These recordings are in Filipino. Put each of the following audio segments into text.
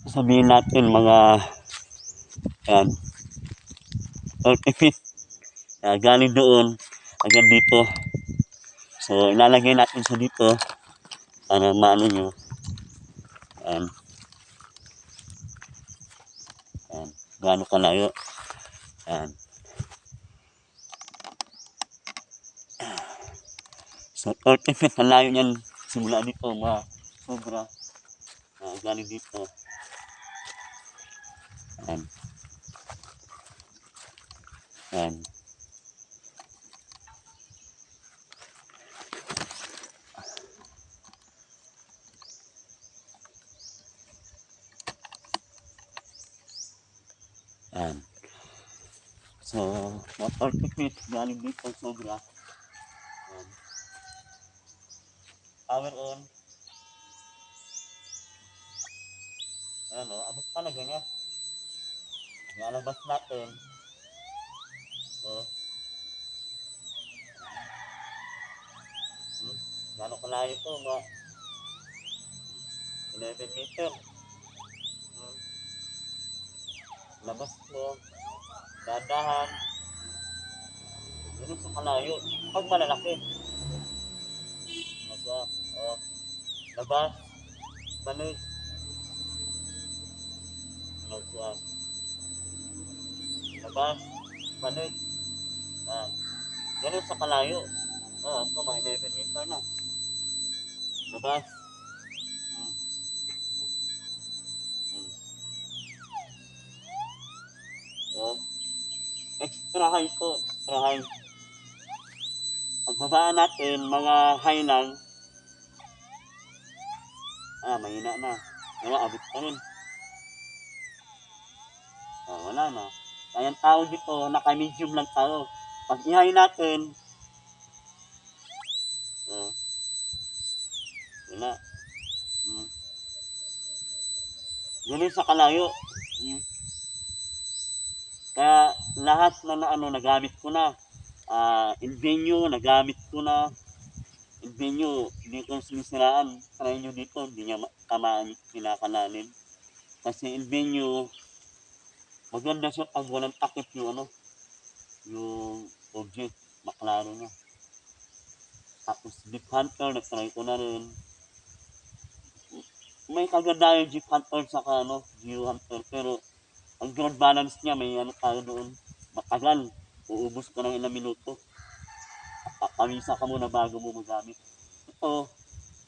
sabihin natin mga yan, 30 feet. Galing doon hanggang dito. So ilalagay natin siya dito para maano nyo. Yan. Yan. Gaano kalayo. Yan. So 30 feet ang layo niyan simula dito mga sobra. Galing dito. Yan. Yan. Yan. So, mga 30 feet galing dito sobra. Yan. Power on. Ayan o, abot pa na ganyan. Nalabas natin. O. Gano'ng kalayo ito, mga 11 meter. Labas mo. Dadahan. Ganun sa kalayo. Pag malalaki. Labas. Balik. Labas. Balik. Ganun sa kalayo. Ito mga 11 meter na. Labas. Extra high po. Extra high. Pagbabaan natin, mga high lang. Mahina na. Kaya abot pa rin. Wala na. Kaya ang tao dito, naka-medium lang tayo. Pag i-high natin, wala. Ganun sa kalayo. Kaya lahat na nagamit ko na. Invenyo, nagamit ko na. Invenyo, hindi ko sinisiraan. Try nyo dito, hindi niya tamaan kinakalanin. Kasi invenyo, maganda siya pag walang takip yung object, maklaro na. Tapos Deep Hunter, nag-try ko na rin. May kaganda yung Deep Hunter saka Geo Hunter, pero ang ground balance niya, may tayo doon, matagal. Uubos ka ng ilang minuto. Pamisa ka muna bago mo magamit. Ito,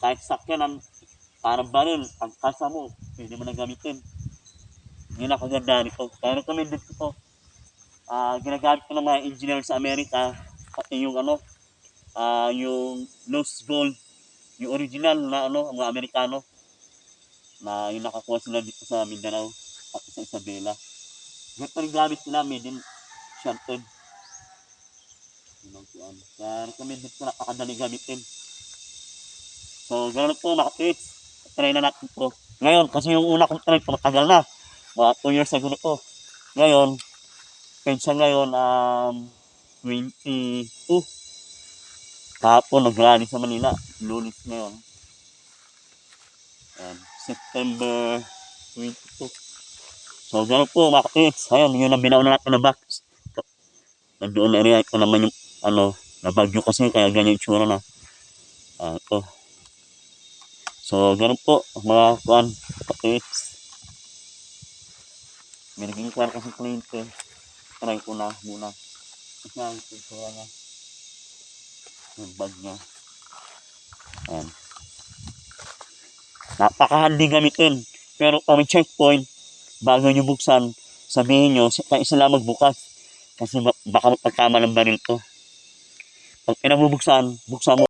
kahit sakyan, parang baril, pagkasa mo, pwede mo na gamitin. Yun ang kaganda nito. Kaya recommended ko to. Ginagamit ko ng mga engineer sa Amerika, pati yung yung Lost Gold, yung original na mga Amerikano, na yung nakakuha sila dito sa Mindanao at sa Isabela. Ito rin gamit nila, made in Shanton. Kaya recommended ko, napakadali gamitin. So, gano'n po mga kids. Try na natin po. Ngayon, kasi yung una kong try po, matagal na. Mga 2 years ago na po. Ngayon, pensa ngayon, 22. Kahapon, nag-rally sa Manila. Lunes ngayon. September 22. So, gano'n po mga kids. Ayun, yun ang binauna natin na box. Nandoon na rin ko naman yung nabagyo kasi, kaya ganyan yung tsura na. Ito. So, gano'n po, mga kids. May naging kwar kasi kliyente. Try ko na muna. Kasi ang tsura na. Yung bag niya. Ayan. Napakahandi gamitin. Pero kung may checkpoint, bago nyo buksan, sabihin nyo, kaya isa lang magbukas. Kasi baka magpagkama ng baril to. Pag pinabubuksan, buksan mo.